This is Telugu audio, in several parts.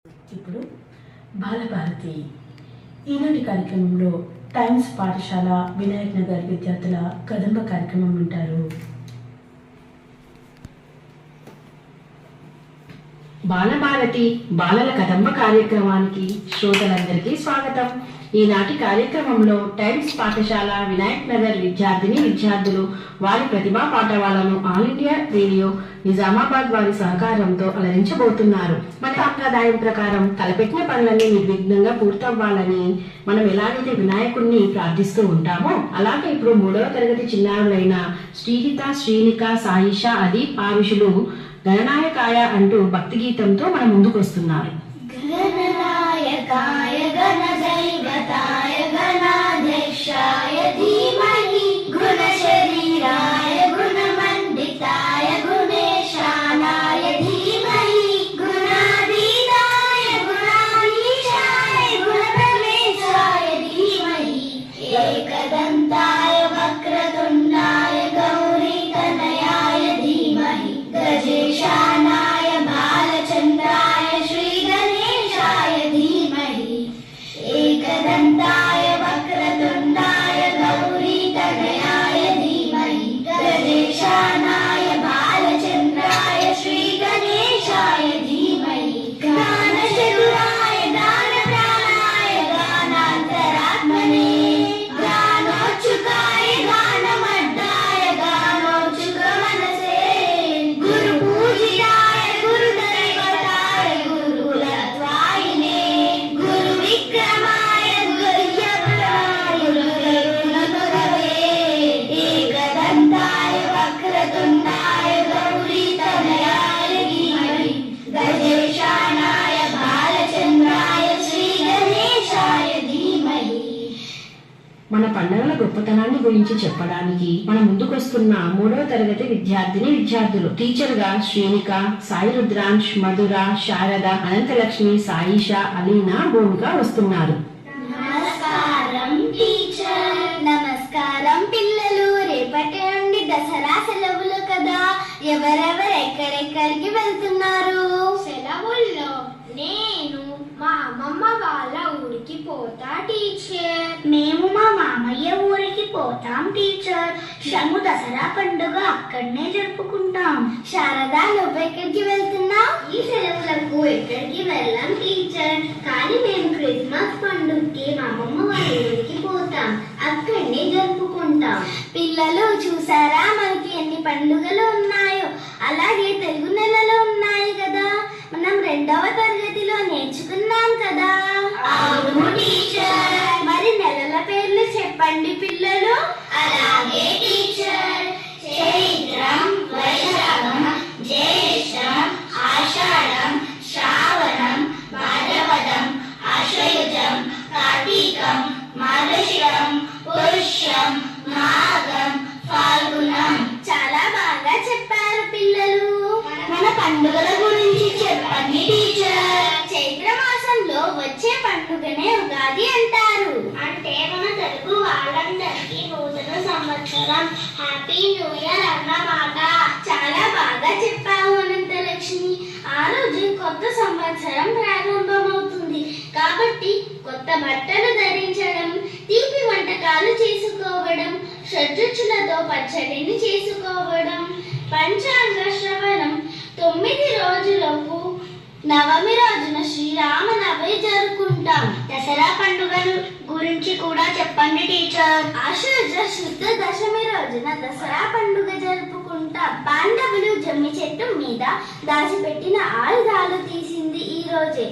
ఇప్పుడు బాలభారతి ఈనాటి కార్యక్రమంలో టైమ్స్ పాఠశాల వినాయక్ నగర్ విద్యార్థుల కదంబ కార్యక్రమం వింటారు. బాలభారతి బాలల కదంబ కార్యక్రమానికి శ్రోతలందరికీ స్వాగతం. ఈనాటి కార్యక్రమంలో టైమ్స్ పాఠశాల వినాయక్ నగర్ విద్యార్థులు వారి ప్రతిభా పాఠవాలను ఆల్ ఇండియా రేడియో నిజామాబాద్ వారి సహకారంతో అలరించబోతున్నారు. మన సాంప్రదాయం ప్రకారం తలపెట్టిన పనులన్నీ నిర్విఘ్నంగా పూర్తవ్వాలని మనం ఎలాగైతే వినాయకుడిని ప్రార్థిస్తూ ఉంటామో అలాగే ఇప్పుడు 3వ తరగతి చిన్నారులైన శ్రీహిత, శ్రీనిక, సాయిష, అదీప్, ఆరుషులు గణనాయకాయ అంటూ భక్తి గీతంతో మన ముందుకు వస్తున్నారు. గణనాయకాయ గణదైవతాయ గణాధ్యక్షాయ ధీమహి గుణశరీరాయ గుణమండితాయ గుణేశానాయ ధీమహి గుణాధీనాయ గుణాధీశాయ గుణప్రవేశాయ ధీమహి ఏకదంతాయ వక్రతుండాయ గౌరీతనయాయ ధీమహి గజేశానాయ బాలచంద్రాయ శ్రీగణేశాయ ధీమహి ఏకదంతాయ వక్రతుండాయ గౌరీతనయాయ ధీమహి గజేశానాయ బాలచంద్రాయ శ్రీగణేశాయ ధీమహి గానచతురాయ గానప్రాణాయ గానాంతరాత్మనే గానోచ్చుకాయ గానమడ్డాయ గానోచ్చుక మనసే గురు పూజితాయ గురుదైవతాయ గురుకులత్వాయినే గురు విక్రమాయ గురుయప్రాయ గురుగుణగురవే ఏకదంతాయ వక్రతుండాయ గౌరీతనయాయ ధీమహి గజేశానాయ బాలచంద్రాయ శ్రీగణేశాయ ధీమహి. మన పండుగల గొప్పతనాన్ని గురించి చెప్పడానికి మన ముందుకొస్తున్న 3వ తరగతి విద్యార్థులు టీచర్ గా శ్రీనిక, సాయి రుద్రాంశ్, మధుర, శారద, అనంతలక్ష్మి, సాయిష, అలీనా, భూమిక వస్తున్నారు. నమస్కారం టీచర్. నమస్కారం పిల్లలు. రేపటి నుండి దసరా సెలవులు కదా, ఎవరెవరు ఎక్కడెక్కడికి వెళ్తున్నారు? సెలవుల్లో నేను మా అమ్మమ్మ వాళ్ళ ఊరికి పోతా టీచర్. మేము మా మామయ్య ఊరికి పోతాం టీచర్. శము దసరా పండుగ అక్కడనే జరుపుకుంటాం. శారదా, నువ్వెక్కడికి వెళ్తున్నావు? ఈ సెలవులకు ఎక్కడికి వెళ్ళాం టీచర్, కానీ మేము క్రిస్మస్ పండుగకి మా అమ్మమ్మ వాళ్ళ ఊరికి పోతాం, అక్కడనే జరుపుకుంటాం. పిల్లలు చూసారా మనకి ఎన్ని పండుగలు ఉన్నాయో? అలాగే తెలుగు నెలలు ఉన్నాయి కదా, మనం 2వ తరగతిలో నేర్చుకున్నాం కదా. అవును టీచర్. మరి నెలల పేర్లు చెప్పండి పిల్లలు. అలాగే టీచర్. చైత్రం, వైశాఖం, జ్యేష్ఠం, ఆషాఢం, శ్రావణం, భాద్రపదం, ఆశ్వయుజం, కార్తీకం, మార్గశిరం, పుష్యం, మాఘం, ఫాల్గుణం. చాలా బాగా చెప్పారు పిల్లలు. మన పండుగల గురించి చెప్పండి టీచర్. చైత్ర మాసంలో వచ్చే పండుగనే ఉగాది అంటారు. అంటే మన తెలుగు వాళ్ళందరికీ నూతన సంవత్సరం, హ్యాపీ న్యూ ఇయర్ అన్నమాట. చాలా బాగా చెప్పావు అనంతలక్ష్మి. ఆ రోజు కొత్త సంవత్సరం ప్రారంభమవుతుంది కాబట్టి కొత్త బట్టలు ధరించడం, తీపి వంటకాలు చేసుకోవడం, షడ్రుచులతో పచ్చడిని చేసుకోవడం, పంచాంగ శ్రవణం, 9 రోజులకు నవమి రోజున శ్రీరామనవమి జరుపుకుంటాం. దసరా పండుగను గురించి కూడా చెప్పండి టీచర్. ఆశ్వయుజ శుద్ధ దశమి రోజున దసరా పండుగ జరుపుకుంటాం. పాండవులు జమ్మి చెట్టు మీద దాచిపెట్టిన ఆయుధాలు తీసింది ఈ రోజే,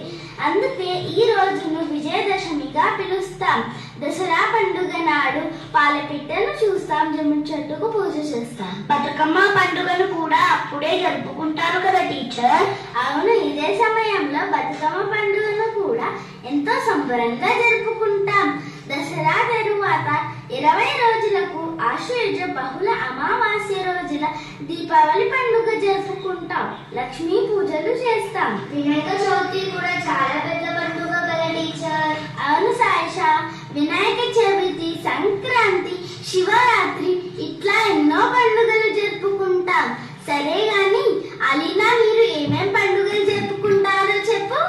అందుకే ఈ రోజును విజయదశమిగా పిలుస్తాం. దసరా పండుగ నాడు పాలపిట్టను చూస్తాం, జమ్మి చెట్టుకు పూజ చేస్తాం. బతుకమ్మ పండుగను కూడా అప్పుడే జరుపుకుంటారు కదా టీచర్. అవును, ఇదే సమయంలో బతుకమ్మ పండుగను కూడా ఎంతో సంబరంగా జరుపుకుంటాం. దసరా తరువాత 20 రోజులకు ఆశ్వయుజ బహుళ అమావాస్య రోజున దీపావళి పండుగ జరుపుకుంటాం. లక్ష్మీ పూజలు చేస్తాం. వినాయక చవితి కూడా చాలా పెద్ద పండుగ కదా టీచర్. అవును సాయిష, వినాయక చవితి, సంక్రాంతి, శివరాత్రి ఇట్లా ఎన్నో పండుగలు జరుపుకుంటాం. సరే గాని అలీనా, మీరు ఏమేం పండుగలు జరుపుకుంటారో చెప్పు.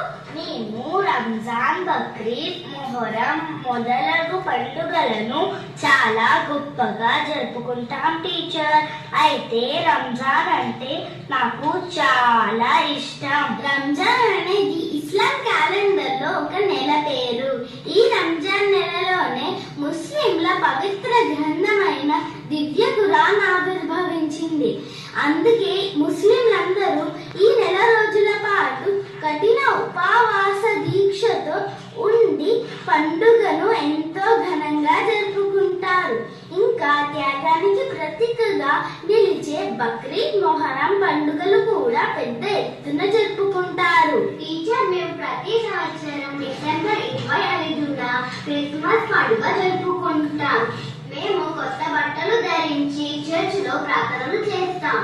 రంజాన్, బక్రీద్, మొహరం మొదలగు పండుగలను చాలా గొప్పగా జరుపుకుంటాం టీచర్. అయితే రంజాన్ అంటే నాకు చాలా ఇష్టం. రంజాన్ అనేది ఇస్లాం క్యాలెండర్ లో ఒక నెల పేరు. ఈ రంజాన్ నెలలోనే ముస్లింల పవిత్ర గ్రంథమైన దివ్య ఖురాన్ ఆవిర్భవించింది. అందుకే ముస్లింలందరూ ఈ నెల రోజుల పాటు కఠిన ఉపవాస దీక్షతో ఉండి పండుగను ఎంతో ఘనంగా జరుపుకుంటారు. ఇంకా త్యాగానికి ప్రతీకగా నిలిచే బక్రీద్, మొహరం పండుగలు కూడా పెద్ద ఎత్తున జరుపుకుంటారు. టీచర్, మేము ప్రతి సంవత్సరం డిసెంబర్ 25న క్రిస్మస్ పండుగ జరుపుకుంటాం. మేము కొత్త బట్టలు ధరించి చర్చిలో ప్రార్థనలు చేస్తాం.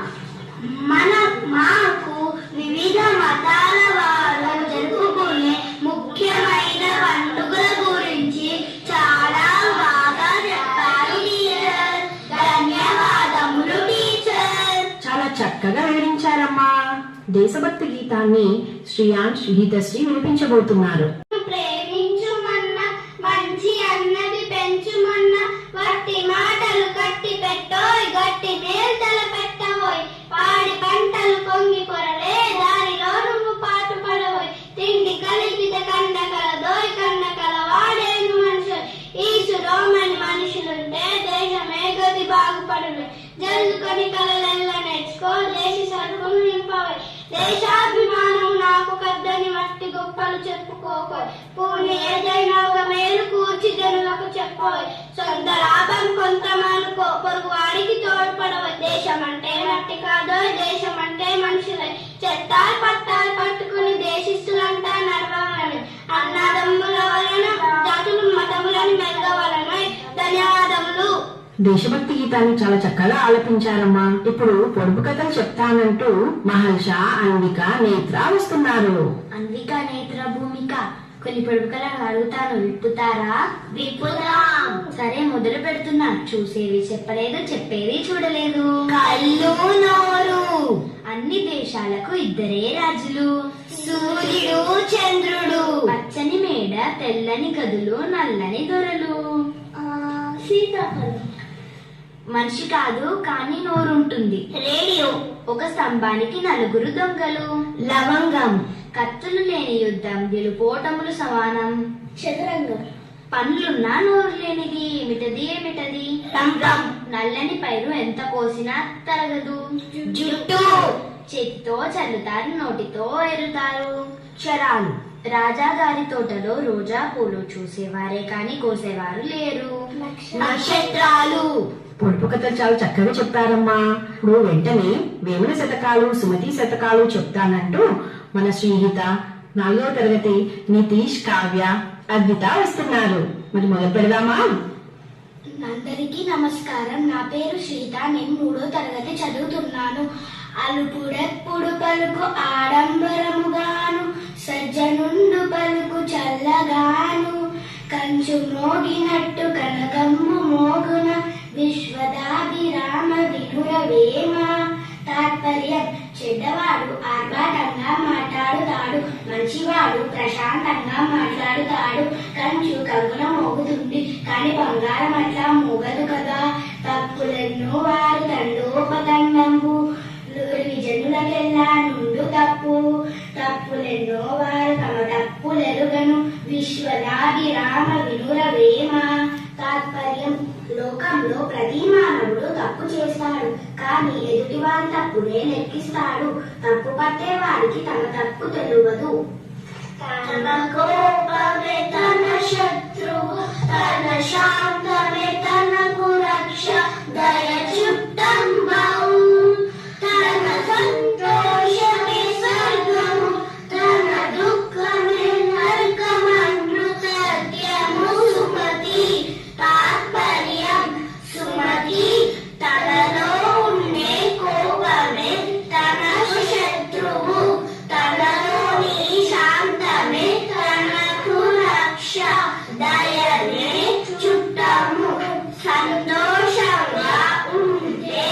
మాకు వివిధ మతాల వారు జరుపుకునే ముఖ్యమైన పండుగల గురించి చాలా బాగా చెప్పారు టీచర్. ధన్యవాదములు టీచర్. చాలా చక్కగా వివరించారమ్మా. దేశభక్తి గీతాన్ని శ్రీయాన్ శ్రీహితశ్రీ వినిపించబోతున్నారు. ప్రేమించుమన్న, మంచి అన్నది పెంచుమన్న, వట్టి మాటలు కట్టి పెట్టోయ్, గట్టి మేల్తల పెట్టబోయ్, పాడి పంటలు పొంగి పొరలే, దారిలో నువ్వు పాటు పడబోయ్, తిండి కలిగితే కండ కలదోయ్, కండ కలవాడేను మనుషులు, ఈ సురోమని మనుషులుంటే దేశమే గది బాగుపడును, జల్లుకొని కలలెల్ల నేర్చుకో, దేశ సరుకులు నింపవోయ్, దేశాభిమానం నాకు కద్దని మట్టి గొప్పలు చెప్పుకోకోయ్, పూని ఏదైనా ఒక మేలు కూర్చి జనులకు చెప్పోయ్, సొంత లాభం కొంత మానుకో, పొరుగు వాడికి తోడ్పడవోయ్, దేశం అంటే మట్టి కాదోయ్, దేశం అంటే మనుషులే, చెట్టాలు పట్టాలు పట్టుకుని దేశిస్తులంటా నడవవలను, అన్నదమ్ముల వలన జాతులు మతములను మెలగవలను. ధన్యవాదములు. దేశభక్తి గీతాన్ని చాలా చక్కగా ఆలపించారమ్మా. ఇప్పుడు పొడుపు కథలు చెప్తానంటూ మహర్ష, అన్విక, నేత్ర వస్తున్నారు. అన్విక, నేత్ర, భూమిక కొన్ని పొడుపు కథలు అడుగుతాను, విప్పుతారా? విప్పుదాం. సరే, మొదలు పెడుతున్నా. చూసేవి చెప్పలేదు, చెప్పేవి చూడలేదు. కళ్ళు, నోరు. అన్ని దేశాలకు ఇద్దరే రాజులు, సూర్యుడు, చంద్రుడు. పచ్చని మేడ, తెల్లని గదులు, నల్లని దొరలు. సీతాఫలం. మనిషి కాదు కానీ నోరుంటుంది. రేడియో. ఒక స్తంభానికి 4 దొంగలు. లవంగం. కత్తులు లేని యుద్ధం, గెలుపోటములు సమానం. చతురంగం. పండ్లున్నా నోరు లేనిది ఏమిటది? తంత్రం. నల్లని పైరు ఎంత కోసినా తరగదు. జుట్టు. చేతితో చల్లుతారు, నోటితో ఎరుతారు. క్షరాలు. రాజాగారి తోటలో రోజా పూలు చూసేవారే కాని కోసేవారు లేరు. నక్షత్రాలు. పొడుపు కథలు చాలా చక్కగా చెప్పారమ్మా. ఇప్పుడు వెంటనే వేమన శతకాలు, సుమతి శతకాలు చెప్తానంటూ మన శ్రీహిత, 4వ తరగతి నితీష్, కావ్య, అద్విత వస్తున్నారు. మరి మొదలు పెడదామా? అందరికీ నమస్కారం. నా పేరు శ్రీహిత. నేను 3వ తరగతి చదువుతున్నాను. అలుపుడెప్పుడు పలుకు ఆడంబరముగాను, సజ్జనుండు పలుకు చల్లగాను, కంచు మోగినట్టు కనకమ్ము మోగున, విశ్వదాభిరామ వినురవేమ. తాత్పర్యం: చెడ్డవాడు ఆర్భాటంగా మాట్లాడుతాడు, మంచివాడు ప్రశాంతంగా మాట్లాడుతాడు. కంచు కగున మోగుతుంది కానీ బంగారం అట్లా మోగదు కదా. తప్పులెన్నో వారు తండోపతండంబు, విజనులకెల్లా నుండు తప్పు. తప్పులెన్నో వారు తమ తప్పులెరుగను, విశ్వదాభిరామ వినురవేమ. తాత్పర్యం: లోకంలో ప్రతి మానవుడు తప్పు చేస్తాడు కానీ ఎదుటివారి తప్పునే లెక్కిస్తాడు. తప్పు పట్టే వారికి తన తప్పు తెలియదు. తన కోపమే తన శత్రువు, తన శాంతమే తనకు రక్ష. దయ చుట్టంబవు, తన సంతోషమే స్వర్గము, తన దుఃఖమే నరకమన్ను. సత్యము సుమతి. తాత్పర్యం: సుమతి తనలో ఉండే కోపమే తనకు శత్రువు, తనలోని శాంతమే తనకు రక్ష. దయనే చుట్టము. సంతోషంగా ఉంటే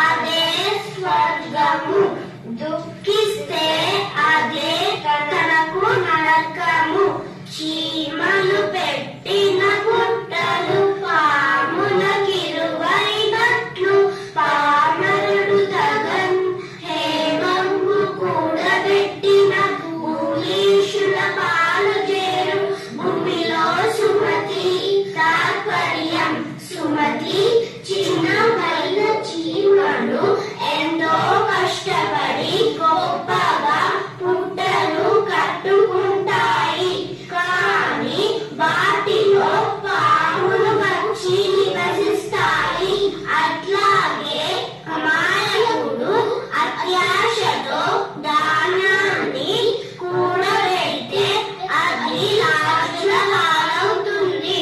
అదే స్వర్గము, దుఃఖిస్తే అదే తనకు నరకము. చీమలు పెట్టిన పుట్టలు పాములకిరువైనట్లు పామరుడు తగన్ హేమంబు కూడబెట్టిన భూలీషుల పాలు చేరు భూమిలో సుమతి తాత్పర్యం సుమతి చిన్నమైన చీమలు ఎంతో కష్టపడి గొప్పగా పుట్టలు కట్టుకుంటాయి కానీ వాటిలో పాములు వచ్చి నివసిస్తాయి. అట్లాగే అమాయకుడు అత్యాశతో దానాన్ని కూడబెడితే అది లాజుల పాలవుతుంది.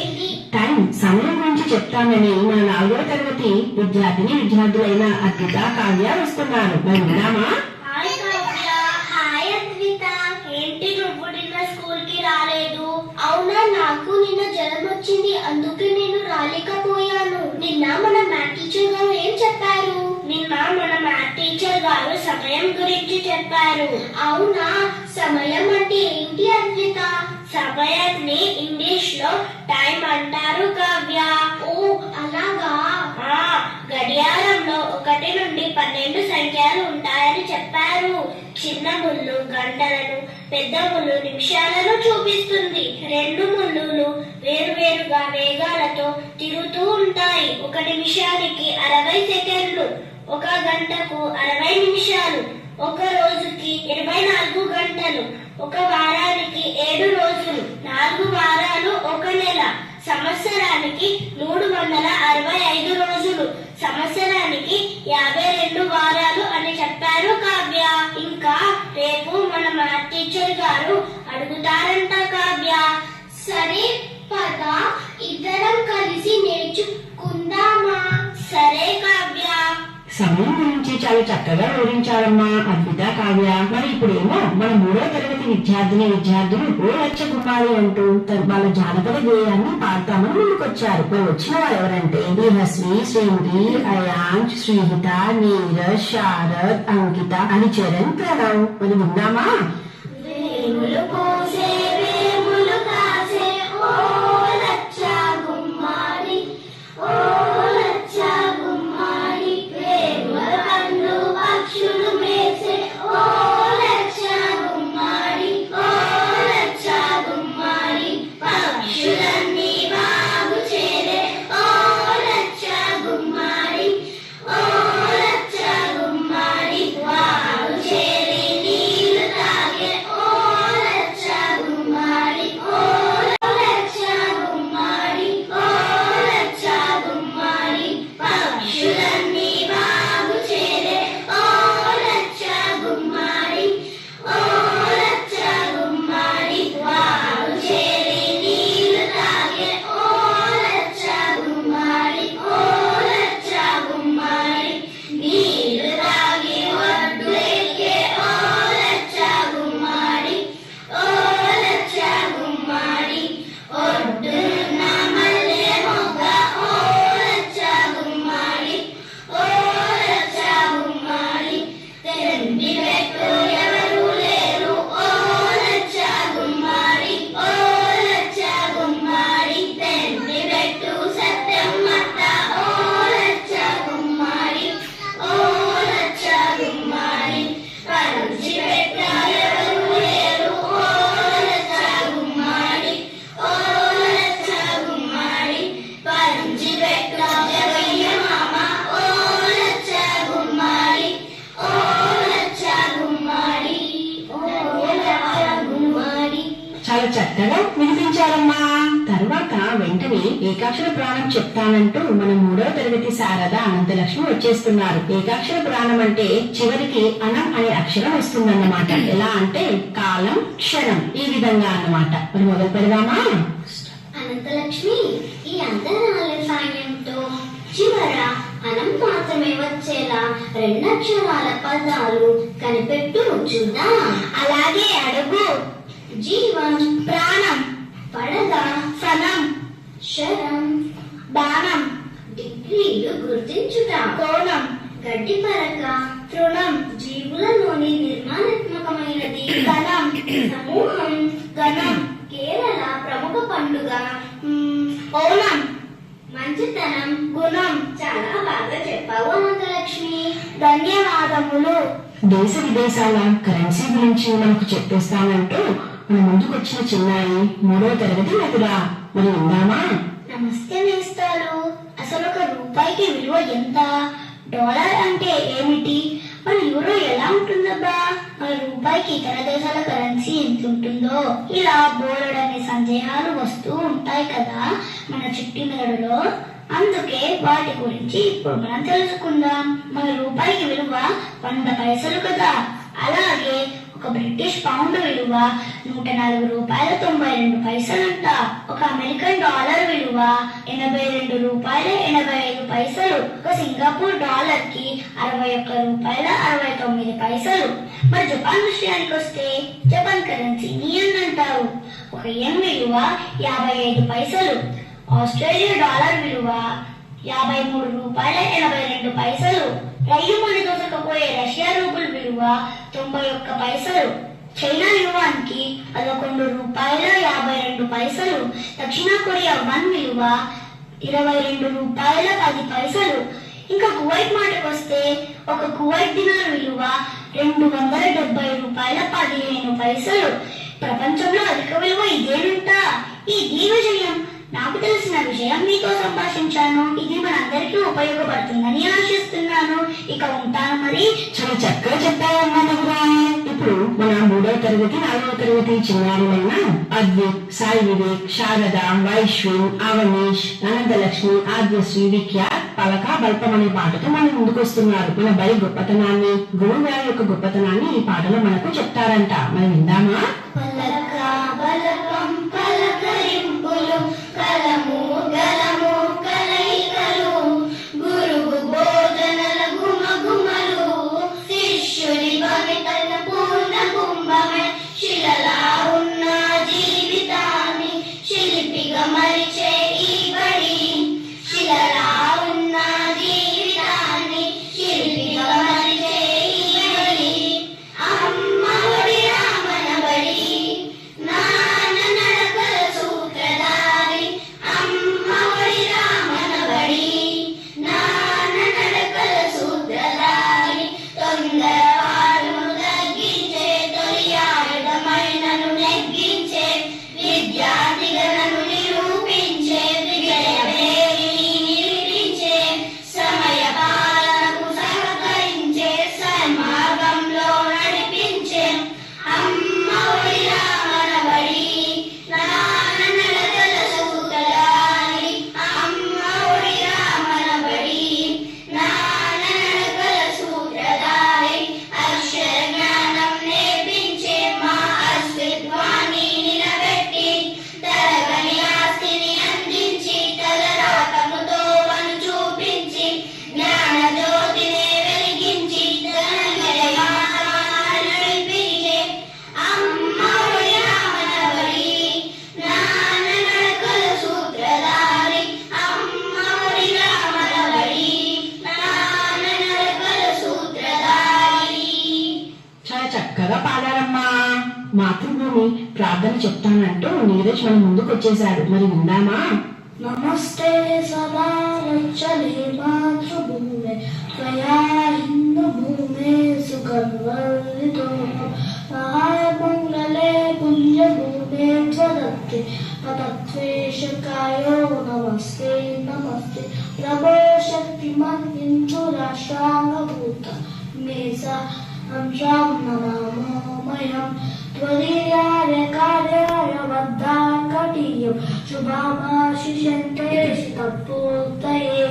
టైం సమయం గురించి చెప్తామని మన 4వ తరగతి విద్యార్థులైన అద్విత, కావ్య వస్తున్నారు. మరి విన్నామా? హాయ్ కావ్య. హాయ్ అద్విత. ఏంటి నువ్వు నిన్న స్కూల్ కి రాలేదు? అవునా, నాకు నిన్న జ్వరం వచ్చింది, అందుకే నేను రాలేకపోయాను. నిన్న మన మ్యాథ్ టీచర్ గారు ఏం చెప్పారు? నిన్న మన మ్యాథ్ టీచర్ గారు సమయం గురించి చెప్పారు. అవునా, సమయం అంటే ఏంటి అద్విత? సమయాన్ని ఇంగ్లీష్ లో టైం అంటారు కావ్య. ఓ అలాగా. గడియారంలో 1 నుండి 12 సంఖ్యలు ఉంటాయని చెప్పారు. చిన్న ముళ్ళు గంటలను, పెద్ద ముళ్ళు నిమిషాలను చూపిస్తుంది. 2 ముళ్ళు వేరువేరుగా వేగాలతో తిరుగుతూ ఉంటాయి. 1 నిమిషానికి 60 సెకండ్లు, 1 గంటకు 60 నిమిషాలు, 1 రోజుకి 24 గంటలు, 1 వారానికి 7 రోజులు, 4 వారాలు 1 నెల, సంవత్సరానికి 365 రోజులు, సంవత్సరానికి 52 వారాలు అని చెప్పారు కావ్య. ఇంకా రేపు మన మ్యాథ్ టీచర్ గారు అడుగుతారంట కావ్య. సరే పద, ఇద్దరం కలిసి నేర్చుకుందామా? సరే కావ్య. సమయం గురించి చాలా చక్కగా వివరించారమ్మా అద్విత, కావ్య. మరి ఇప్పుడేమో మన 3వ తరగతి విద్యార్థులు ఓ లచ్చ కుమారి అంటూ వాళ్ళ జానపద గేయాన్ని పాడతామని ముందుకొచ్చారు. మరి వచ్చిన వారు ఎవరంటే శ్రీ శ్రీమతి, అయాంష్, శ్రీహిత, నీరజ్, శారద్, అంకిత అని చరణ్, ప్రణవ్. మరి విన్నామా? వేములు కోసే వేములు కాసే ఓ లచ్చ గుమ్మారి, ఓ లచ్చ గుమ్మారి, వేముల పండ్లు పక్షులు మేసే ఓ లచ్చ గుమ్మారి, ఓ లచ్చ గుమ్మారి, పక్షులన్నీ బాగు చేరే ఓ లచ్చ గుమ్మారి, ఓ లచ్చ గుమ్మారి, వాగు చేరి నీళ్లు తాగే ఓ లచ్చ గుమ్మారి, ఓ లచ్చ గుమ్మారి, ఓ లచ్చ గుమ్మారి, పక్షులన్నీ బాగు చేరే ఓ లచ్చ గుమ్మారి, ఓ లచ్చ గుమ్మారి, వాగు చేరి నీళ్లు తాగే ఓ లచ్చ గుమ్మారి, ఓ లచ్చ గుమ్మారి, నీళ్లు తాగి ఒడ్డు ఎక్కే ఓ లచ్చ గుమ్మారి, ఓ లచ్చ గుమ్మారి, ఒడ్డున మల్లె మొగ్గ ఓ లచ్చ గుమ్మారి, ఓ లచ్చ గుమ్మారి, తెండి పెట్టు ఎవరు లేరు ఓ లచ్చ గుమ్మారి, ఓ లచ్చ గుమ్మారి, తెండి పెట్టు సత్యమ్మత్త ఓ లచ్చ గుమ్మారి, ఓ లచ్చ గుమ్మారి, పంచి పెట్ట ఎవరు లేరు ఓ లచ్చ గుమ్మారి, ఓ లచ్చ గుమ్మారి, పంచి పెట్ట జగయ్య మామ ఓ లచ్చ గుమ్మారి, ఓ లచ్చ గుమ్మారి, ఓ లచ్చ గుమ్మారి. చాలా చక్కగా వినిపించారమ్మా. తర్వాత వెంటనే ఏకాక్షర ప్రాణం చెప్తానంటూ మన 3వ తరగతి శారద, అనంతలక్ష్మి వచ్చేస్తున్నారు. ఏకాక్షర ప్రాణం అంటే చివరికి అనం అనే అక్షరం వస్తుందన్నమాట. ఎలా అంటే కాలం, క్షణం, ఈ విధంగా అన్నమాట. మరి మొదలు పెడదామా? అనంతలక్ష్మి, ఈ అంతరాల సాయంతో చివర అనం మాత్రమే వచ్చేలా 2 అక్షరాల పదాలు కనిపెట్టు చూద్దాం. అలాగే అడుగు. జీవం, ప్రాణం, పడగ, ఫలం, శరం, బాణం, డిగ్రీలు గుర్తించుట, కోణం, గడ్డి పరక, తృణం, జీవులలోని నిర్మాణాత్మకమైనది, గణం, సమూహం, గణం, కేరళ, మంచితనం, గుణం. చాలా బాగా చెప్పావు అనంతలక్ష్మి. ధన్యవాదములు. దేశ విదేశాల కరెన్సీ గురించి మనకు చెప్పేస్తానంటూ మన ముందుకు వచ్చిన చిన్నాయి 3వ తరగతి మధురా. మరి ఉందామా? నమస్తే నేస్తాలు. అసలు ఒక రూపాయికి విలువ ఎంత? డాలర్ అంటే ఏమిటి? మన యూరో ఎలా ఉంటుందబ్బా? మన రూపాయికి ఇతర దేశాల కరెన్సీ ఎంత ఉంటుందో? ఇలా బోలెడన్ని సందేహాలు వస్తూ ఉంటాయి కదా మన చిట్టి మెదడులో. అందుకే వాటి గురించి ఇప్పుడు మనం తెలుసుకుందాం. మన రూపాయికి విలువ 100 పైసలు కదా. అలాగే ఒక బ్రిటిష్ పౌండ్ విలువ 104 రూపాయల 92 పైసలంట. ఒక అమెరికన్ డాలర్ విలువ 82 రూపాయల 85 పైసలు. ఒక సింగపూర్ డాలర్ కి 61 రూపాయల 69 పైసలు. మరి జపాన్ విషయానికి వస్తే జపాన్ కరెన్సీని యెన్ అంటారు. ఒక యెన్ విలువ 55 పైసలు. ఆస్ట్రేలియా డాలర్ విలువ 53 రూపాయల 82 పైసలు. రైలు మని దోసకపోయే రష్యా రూబుల్ విలువ 91 పైసలు. చైనా యువాన్ కి 11 రూపాయల 52 పైసలు. దక్షిణ కొరియా వన్ విలువ 22 రూపాయల 10 పైసలు. ఇంకా కువైట్ మాటకు వస్తే ఒక కువైట్ దినార్ విలువ 270 రూపాయల 15 పైసలు. ప్రపంచంలో అధిక విలువ ఇదేనంట. ఇది విజయం. నాకు తెలిసిన విషయం మీతో సంభాషించాను. ఇది మనందరికీ ఉపయోగపడుతుందని ఆశిస్తున్నాను. ఇక ఉంటాను మరి. చాలా చక్కగా చెప్పావమ్మా మధురా. ఇప్పుడు మన 3వ తరగతి 4వ తరగతి చిన్నారులైన అద్విక్, సాయి వివేక్, శారద, వైశ్విన్, అవనీష్, అనంతలక్ష్మి, ఆద్యశ్రీ, విఖ్యాత్ పలక బల్పం అనే పాటతో మన ముందుకు వస్తున్నారు. మన బలి గొప్పతనాన్ని, గురువు గారి యొక్క గొప్పతనాన్ని ఈ పాటలో మనకు చెప్తారంట. మరి విందామా? పలక బలపం పలకరింపులు, కలము గలము కలయికలు, గురువు బోధనల గుమగుమలు, శిష్యుని భవితల పూర్ణ కుంభమే, శిలలా ఉన్న జీవితాన్ని శిల్పిగా మరిచే ఈ బడి. శిలలా ఉన్న జీవితాన్ని శిల్పిగా మరిచే ఈ బడి. అమ్మ ఒడి రామన బడి, నాన్న నడకల సూత్రధారి. అమ్మ ఒడి రామన బడి, నాన్న నడకల సూత్రధారి. తొందరపాటును తగ్గించే, తొలి ఆయుధమైనను నెగ్గించే, విద్యార్థిగా నన్ను నిరూపించే, విజయవేగిని నిరూపించే, సమయ పాలనకు సహకరించే, సన్మార్గంలో నడిపించే. అమ్మ ఒడి రామన బడి, నాన్న నడకల సూత్రధారి. అమ్మ ఒడి రామన బడి, నాన్న నడకల సూత్రధారి. అక్షర జ్ఞానం నేర్పించే, మా అస్తిత్వాన్ని నిలబెట్టి, తరగని ఆస్తిని అందించి, తలరాతము తోవను చూపించి, జ్ఞాన జ్యోతిని వెలిగించి, ధనమయ మార్గాన నడిపించే. అమ్మ ఒడి రామన బడి, నాన్న నడకల సూత్రధారి. అమ్మ ఒడి రామన బడి, నాన్న నడకల సూత్రధారి. చాలా చక్కగా పాడారమ్మా. మాతృభూమి ప్రార్థన చెప్తానంటూ నీరజ్ మన ముందుకు వచ్చేసాడు. మరి విందామా? నమస్తే సదా రక్షలే మాతృభూమే, త్వయా హిందూ భూమే సుగర్వల్లితో, మహామంగళే పుణ్యభూమే త్వదత్తే, పతత్వేషకాయో నమస్తే నమస్తే. ప్రభో శక్తిమన్ హిందూ రాష్ట్రాంగభూత మేస అంశాం నమామోమయం, త్వదీయాయ కార్యాయ వద్దాకటీయం, శుభామాశిషంతే తత్పూర్తయే.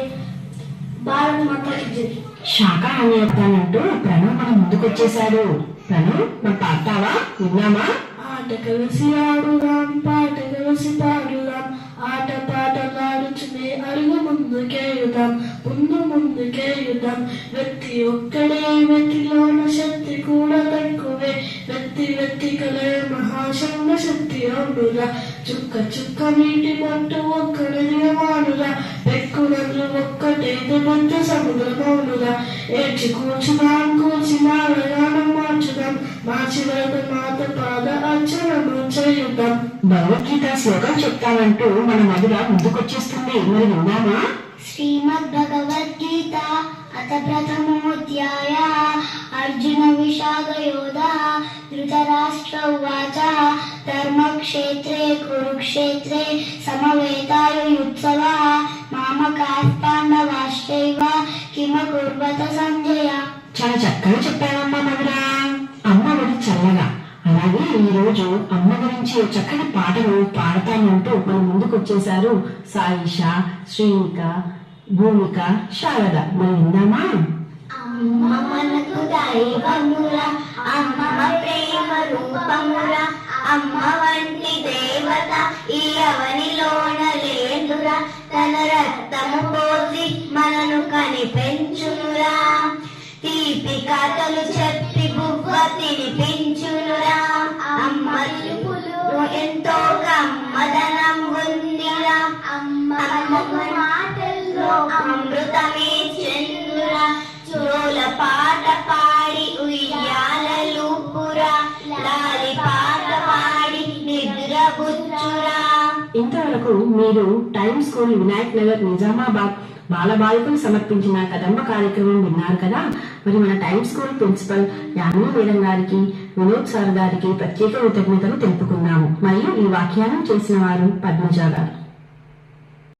భారత్ మాతాకి జై. శాకాహాన్ని చెప్తానంటూ ప్రణవ్ మన ముందుకు వచ్చేసాడు. ప్రణవ్ మరి పాడతావా? విన్నామా? ఆట కలిసి ఆడుదాం, పాట కలిసి పాడుదాం, ఆట పాటలాడుచునే అడుగు ముందుకేయుదాం, ముందు ముందుకేయుదాం. వ్యక్తి ఒక్కడే, వ్యక్తిలోన శక్తి కూడా తక్కువే, వ్యక్తి వ్యక్తి కలే మహాశంగ శక్తి అవునురా. చుక్క చుక్క నీటి పట్టు ఒక్కడిగా మానురా, పెక్కునలు ఒక్కటే పెద్ద సముద్రమౌనురా. ఏడ్చి కూర్చుదాం, కూర్చి మాలయానం మార్చుదాం, మార్చి మాత పాద అర్చనము చేయుదాం. భగవద్గీత శ్లోకం చెప్తానంటూ మన మధుర ముందుకొచ్చేస్తుంది. మరి విన్నామా? శ్రీమద్భగవద్గీత అత ప్రథమోऽధ్యాయ అర్జున విషాదయోధः ధృతరాష్ట్ర ఉవాచ ధర్మక్షేత్రే కురుక్షేత్రే సమవేతాయుత్సవः మామకాః పాండవాశ్చైవ కిమకుర్వత సంజయ. చాలా చక్కగా చెప్పావమ్మా మధుర. అమ్మ ఒడి చల్లగా. అలాగే ఈ రోజు అమ్మ గురించి చక్కని పాటలు పాడతానంటూ మన ముందుకు వచ్చేసారు సాయిష, శ్రీనిక, భూమిక, శారద. మరి విందామా? అమ్మ మనకు దైవమురా, అమ్మ ప్రేమ రూపమురా, అమ్మ వంటి దేవత ఈ అవనిలోన లేదురా, తన రక్తము పోసి మనను కని పెంచునురా, తీపి కథలు చెప్పి బువ్వ తినిపించునురా, అమ్మ చూపులు ఎంతో గమ్మదనం ఉందిరా, అమ్మ మాటల్లో అమృతమే చెందురా, జోల పాట పాడి ఉయ్యాలూపురా, లాలి పాట పాడి నిద్రబుచ్చురా. ఇంతవరకు మీరు టైమ్ స్కూల్ వినాయక్ నగర్ నిజామాబాద్ బాలబాలికలు సమర్పించిన కదంబ కార్యక్రమం విన్నారు కదా. మరి మన time school principal Yamini madam గారికి, వినోద్ సార్ గారికి ప్రత్యేక కృతజ్ఞతలు తెలుపుకున్నాము. మరియు ఈ వ్యాఖ్యానం చేసిన వారు పద్మజ గారు.